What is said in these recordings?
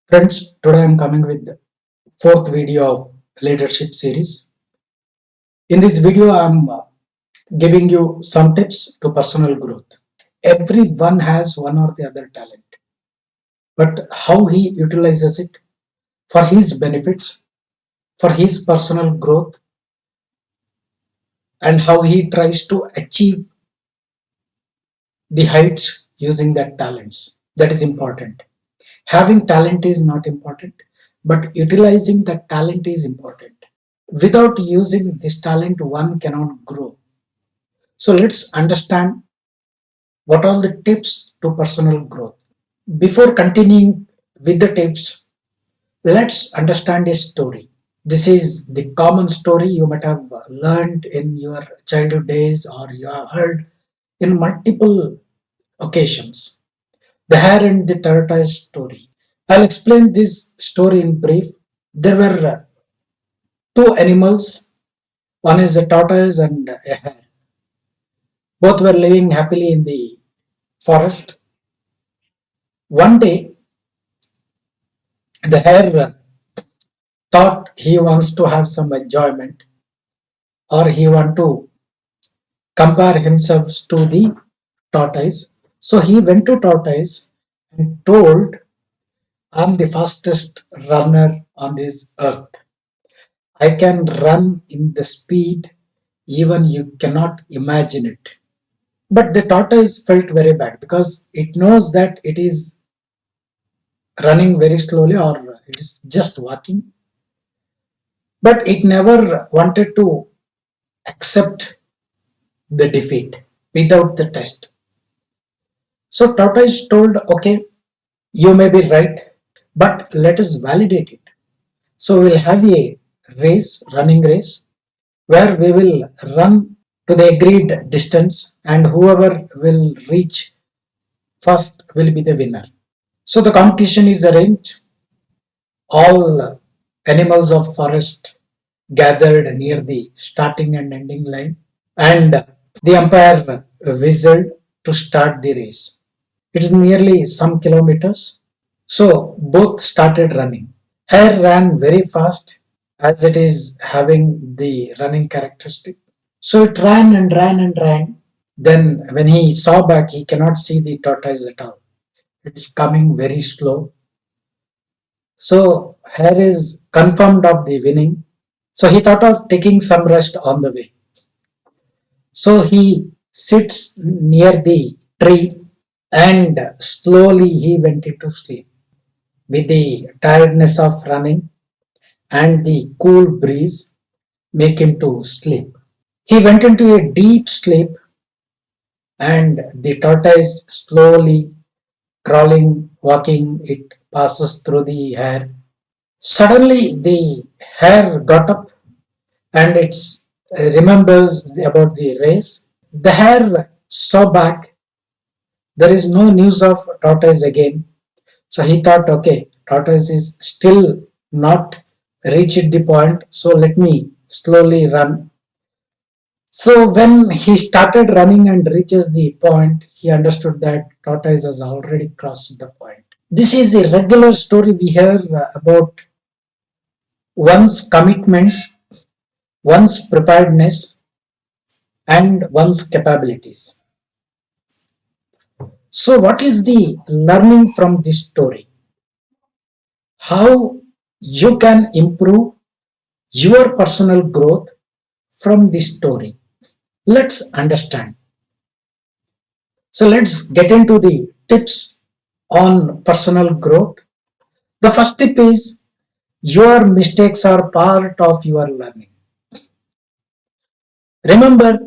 Friends, today I'm coming with the fourth video of leadership series. In this video, I'm giving you some tips to personal growth. Everyone has one or the other talent, but how he utilizes it for his benefits, for his personal growth, and how he tries to achieve the heights using that talents. That is important. Having talent is not important, but utilizing that talent is important. Without using this talent, one cannot grow. So let's understand what are the tips to personal growth. Before continuing with the tips, let's understand a story. This is the common story you might have learned in your childhood days or you have heard in multiple occasions. The hare and the tortoise story. I'll explain this story in brief. There were two animals. One is a tortoise and a hare. Both were living happily in the forest. One day, the hare thought he wants to have some enjoyment or he want to compare himself to the tortoise. So he went to tortoise and told, I'm the fastest runner on this earth. I can run in the speed even you cannot imagine it. But the tortoise felt very bad because it knows that it is running very slowly or it is just walking, but it never wanted to accept the defeat without the test. So tortoise told, okay, you may be right, but let us validate it. So we'll have a race, running race, where we will run to the agreed distance and whoever will reach first will be the winner. So the competition is arranged. All animals of forest gathered near the starting and ending line, and the umpire whistled to start the race. It is nearly some kilometers. So both started running. Hare ran very fast as it is having the running characteristic. So it ran and ran and ran. Then when he saw back, he cannot see the tortoise at all. It's coming very slow. So Hare is confirmed of the winning. So he thought of taking some rest on the way. So he sits near the tree and slowly he went into sleep. With the tiredness of running and the cool breeze make him to sleep. He went into a deep sleep and the tortoise slowly crawling, walking, it passes through the hare. Suddenly the hare got up and it remembers about the race. The hare saw back. There is no news of tortoise again. So he thought, okay, tortoise is still not reached the point. So let me slowly run. So when he started running and reaches the point, he understood that tortoise has already crossed the point. This is a regular story we hear about one's commitments, one's preparedness, and one's capabilities. So, what is the learning from this story? How you can improve your personal growth from this story? Let's understand. So, let's get into the tips on personal growth. The first tip is your mistakes are part of your learning. Remember,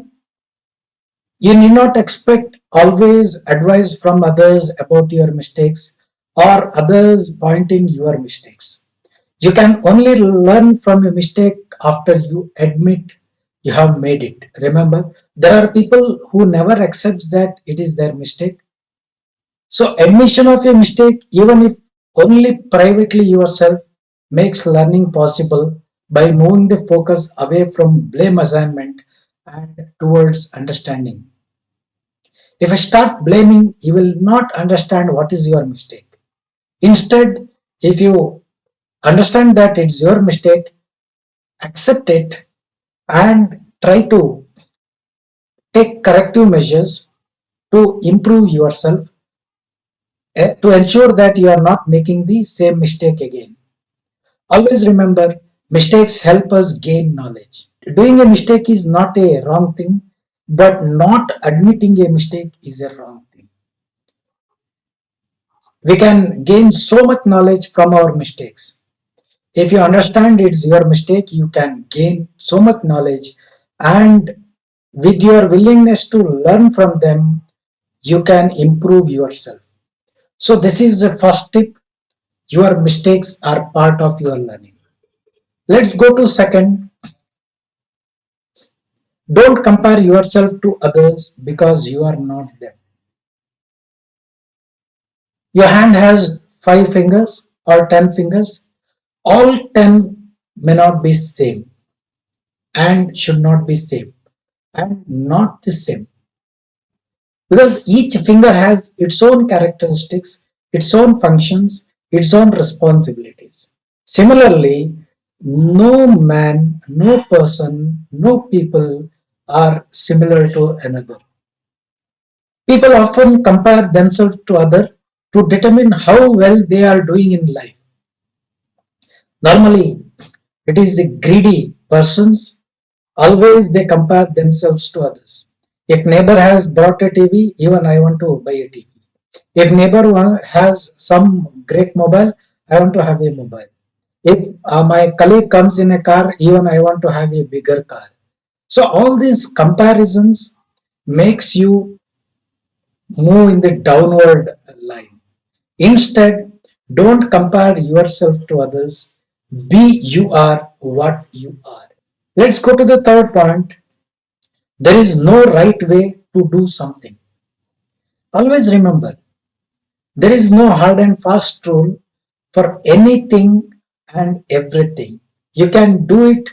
you need not expect always advice from others about your mistakes or others pointing your mistakes. You can only learn from a mistake after you admit you have made it. Remember, there are people who never accepts that it is their mistake. So admission of a mistake, even if only privately yourself, makes learning possible by moving the focus away from blame assignment and towards understanding. If I start blaming, you will not understand what is your mistake. Instead, If you understand that it's your mistake, accept it and try to take corrective measures to improve yourself, to ensure that you are not making the same mistake again. Always remember, mistakes help us gain knowledge. Doing a mistake is not a wrong thing, but not admitting a mistake is a wrong thing. We can gain so much knowledge from our mistakes. If you understand it's your mistake, you can gain so much knowledge, and with your willingness to learn from them, you can improve yourself. So, this is the first tip. Your mistakes are part of your learning. Let's go to second. Don't compare yourself to others because you are not them. Your hand has 5 fingers or 10 fingers. All 10 may not be same and should not be same and not the same, because each finger has its own characteristics, its own functions, its own responsibilities. Similarly, no man, no person, no people are similar to another. People often compare themselves to others to determine how well they are doing in life. Normally, it is the greedy persons, always they compare themselves to others. If neighbor has bought a TV, even I want to buy a TV. If neighbor has some great mobile, I want to have a mobile. If my colleague comes in a car, even I want to have a bigger car. So all these comparisons makes you move in the downward line. Instead, don't compare yourself to others. Be you are what you are. Let's go to the third point. There is no right way to do something. Always remember, there is no hard and fast rule for anything and everything. You can do it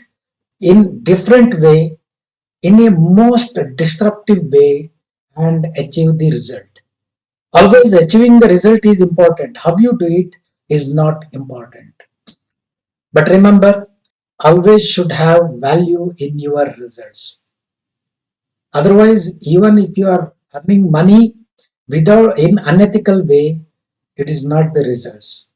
in different way, in a most disruptive way, and achieve the result. Always achieving the result is important. How you do it is not important. But remember, always should have value in your results. Otherwise, even if you are earning money without in unethical way, it is not the results.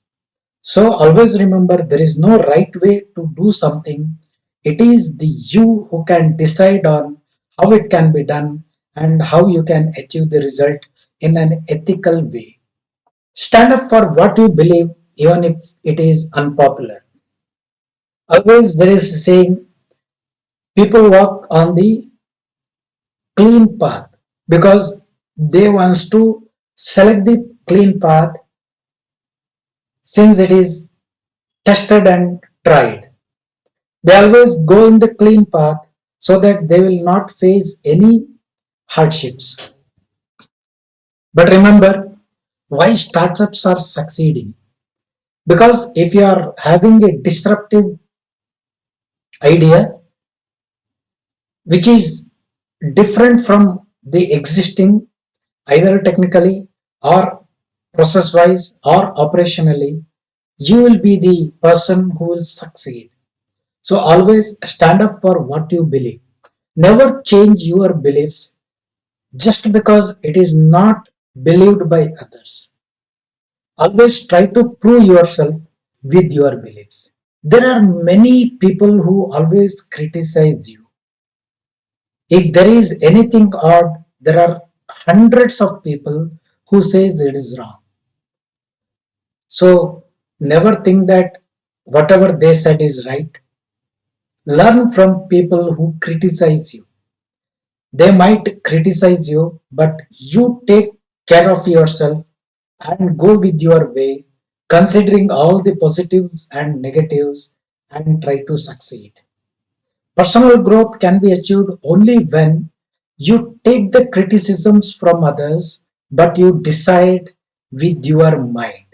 So always remember, there is no right way to do something. It is the you who can decide on how it can be done and how you can achieve the result in an ethical way. Stand up for what you believe even if it is unpopular. Always there is a saying, people walk on the clean path because they wants to select the clean path since it is tested and tried. They always go in the clean path so that they will not face any hardships. But remember, why startups are succeeding? Because if you are having a disruptive idea which is different from the existing, either technically or process wise or operationally, you will be the person who will succeed. So always stand up for what you believe. Never change your beliefs just because it is not believed by others. Always try to prove yourself with your beliefs. There are many people who always criticize you. If there is anything odd, there are hundreds of people who says it is wrong. So never think that whatever they said is right. Learn from people who criticize you. They might criticize you, but you take care of yourself and go with your way, considering all the positives and negatives, and try to succeed. Personal growth can be achieved only when you take the criticisms from others, but you decide with your mind.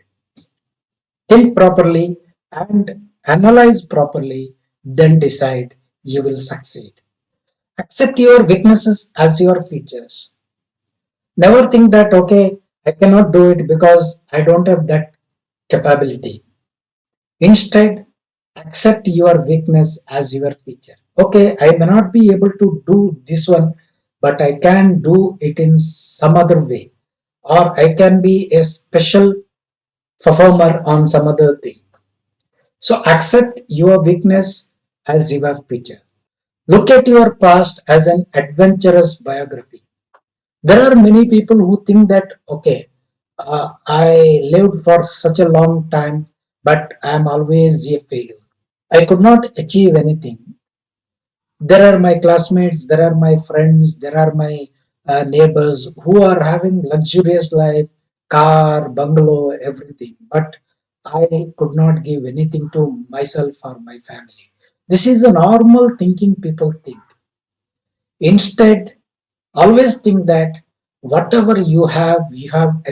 Think properly and analyze properly, then decide you will succeed. Accept your weaknesses as your features. Never think that, okay, I cannot do it because I don't have that capability. Instead, accept your weakness as your feature. Okay, I may not be able to do this one, but I can do it in some other way, or I can be a special performer on some other thing. So accept your weakness as your feature. Look at your past as an adventurous biography. There are many people who think that, okay, I lived for such a long time, but I am always a failure. I could not achieve anything. There are my classmates, there are my friends, there are my neighbors who are having luxurious life, car, bungalow, everything. But I could not give anything to myself or my family. This is a normal thinking people think. Instead, always think that whatever you have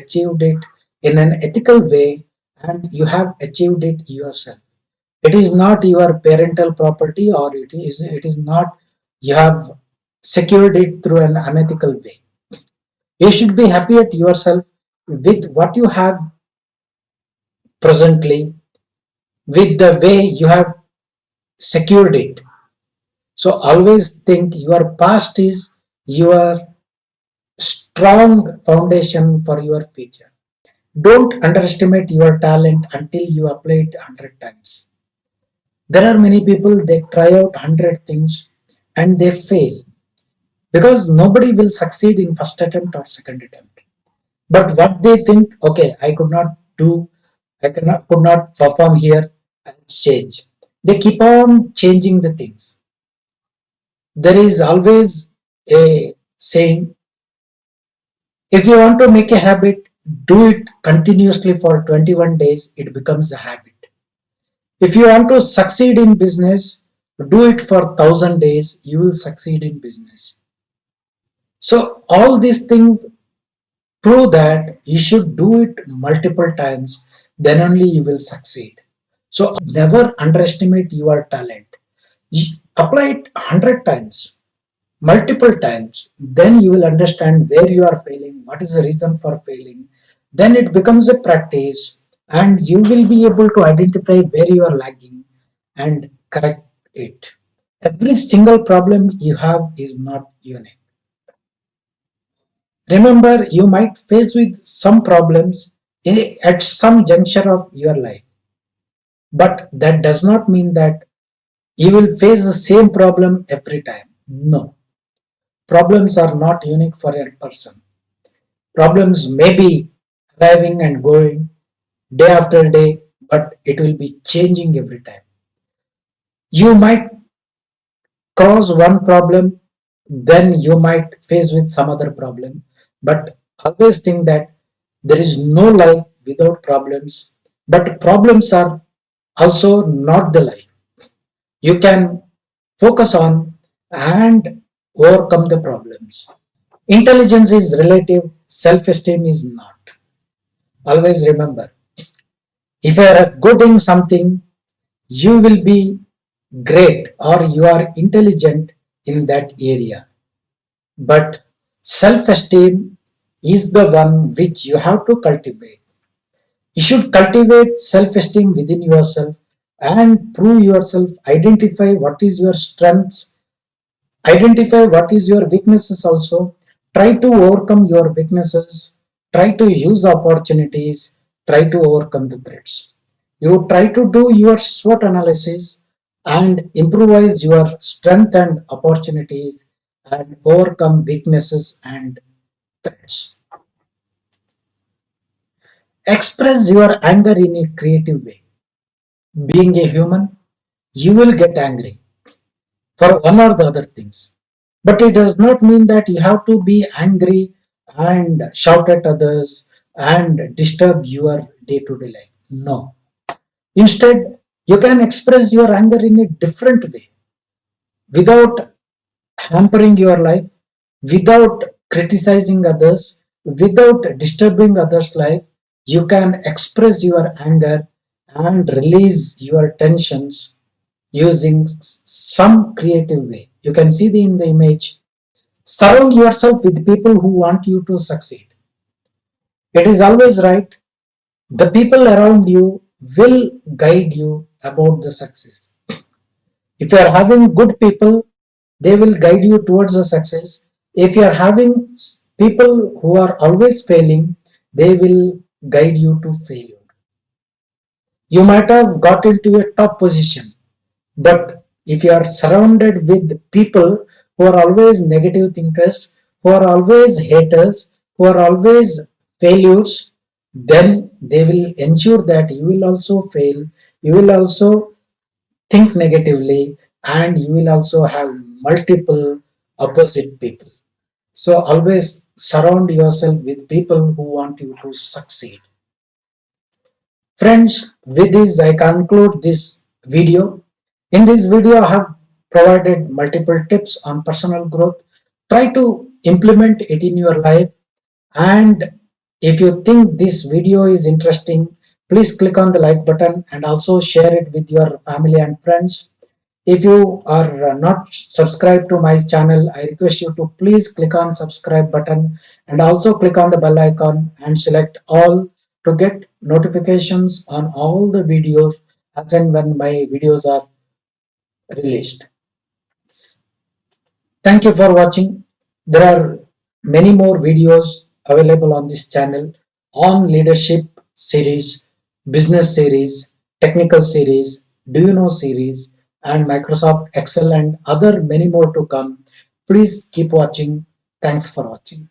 achieved it in an ethical way, and you have achieved it yourself. It is not your parental property, or it is not you have secured it through an unethical way. You should be happy at yourself with what you have presently, with the way you have secured it. So always think your past is your strong foundation for your future. Don't underestimate your talent until you apply it 100 times. There are many people, they try out 100 things and they fail, because nobody will succeed in first attempt or second attempt. But what they think, okay, I could not do, could not perform here, I'll change. They keep on changing the things. There is always a saying, if you want to make a habit, do it continuously for 21 days, it becomes a habit. If you want to succeed in business, do it for 1,000 days, you will succeed in business. So all these things prove that you should do it multiple times, then only you will succeed. So never underestimate your talent. Apply it 100 times, multiple times, then you will understand where you are failing, what is the reason for failing. Then it becomes a practice, and you will be able to identify where you are lagging and correct it. Every single problem you have is not unique. Remember, you might face with some problems at some juncture of your life, but that does not mean that you will face the same problem every time. No, problems are not unique for a person. Problems may be arriving and going day after day, but it will be changing every time. You might cross one problem, then you might face with some other problem. But always think that there is no life without problems, but problems are also not the life. You can focus on and overcome the problems. Intelligence is relative, self esteem is not. Always remember, if you are good in something, you will be great or you are intelligent in that area. But self esteem is the one which you have to cultivate. You should cultivate self esteem within yourself and prove yourself, identify what is your strengths, identify what is your weaknesses also. Try to overcome your weaknesses, try to use the opportunities, try to overcome the threats. You try to do your SWOT analysis and improvise your strength and opportunities and overcome weaknesses and threats. Express your anger in a creative way. Being a human, you will get angry for one or the other things. But it does not mean that you have to be angry and shout at others and disturb your day to day life. No. Instead, you can express your anger in a different way without hampering your life, without criticizing others, without disturbing others' life. You can express your anger and release your tensions using some creative way. You can see in the image. Surround yourself with people who want you to succeed. It is always right. The people around you will guide you about the success. If you are having good people, they will guide you towards the success. If you are having people who are always failing, they will guide you to failure. You might have got into a top position, but if you are surrounded with people who are always negative thinkers, who are always haters, who are always failures, then they will ensure that you will also fail, you will also think negatively, and you will also have multiple opposite people. So always surround yourself with people who want you to succeed. Friends, with this I conclude this video. In this video, I have provided multiple tips on personal growth. Try to implement it in your life. And if you think this video is interesting, please click on the like button and also share it with your family and friends. If you are not subscribed to my channel, I request you to please click on subscribe button and also click on the bell icon and select all to get notifications on all the videos as and when my videos are released. Thank you for watching. There are many more videos available on this channel on leadership series, business series, technical series, do you know series, and Microsoft Excel and other many more to come. Please keep watching. Thanks for watching.